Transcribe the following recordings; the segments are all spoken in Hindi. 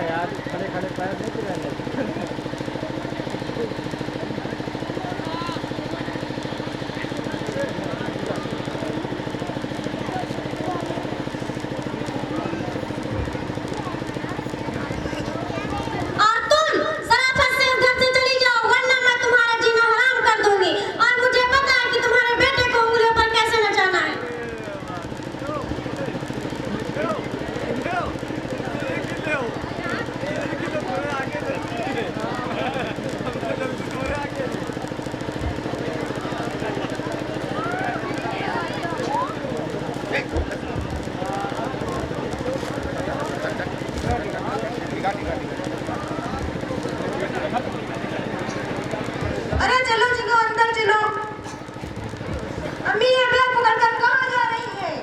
यार खड़े खड़े पैर नहीं रहने। और तुम सराफत से घर से चली जाओ, वरना मैं तुम्हारा जीना हराम कर दूंगी। और मुझे पता है कि तुम्हारे बेटे को उंगलियों पर कैसे नचाना है। अरे चलो चलो अंदर चलो। अम्मी ये बैग पकड़कर कहाँ जा रही है?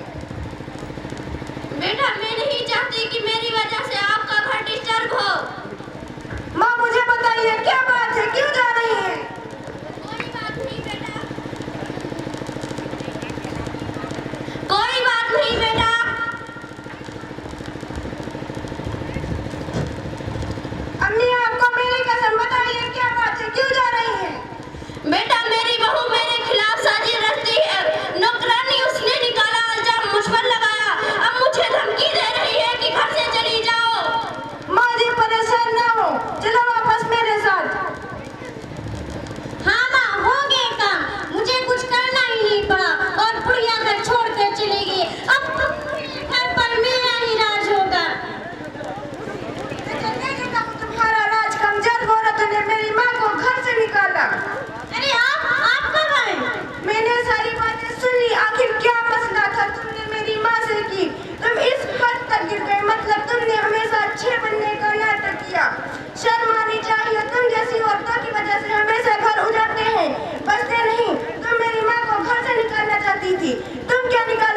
बेटा, मैं नहीं चाहती कि मेरी वजह से आपका घर डिस्टर्ब हो। माँ मुझे बताइए क्या बात है, क्यों जा रही है? कोई बात नहीं बेटा, कोई बात नहीं बेटा। अम्मी आपको मेरी कसम, बताइए क्या बात है, क्यों जा रही है? बेटा, मेरी बहू मेरे खिलाफ साजिश रचती है। नौकरानी उसने निकाला, इल्जाम मुझ पर लगाया। अब मुझे धमकी दे रही है कि घर से चली जाओ। माँ जी परेशान ना हो, चलो वापस मेरे साथ। हाँ माँ, हो गए काम, मुझे कुछ करना ही नहीं पड़ा और बुढ़िया घर छोड़ कर चली गई। अब घर पर मेरा ही राज होगा। तुम्हारा राज कमजोर औरतों ने मेरी माँ को घर से निकाला। अरे आप कब आए? मैंने सारी बातें सुन ली, आखिर क्या मसला था तुमने मेरी माँ से की? तुम इस हद तक गिर गए, मतलब तुमने हमेशा अच्छे बनने का नाटक किया। शर्म आनी चाहिए, तुम जैसी औरतों की वजह से हमेशा घर उजाड़ते हैं, बचते नहीं। तुम मेरी माँ को घर से निकालना चाहती थी, तुम क्या निकाल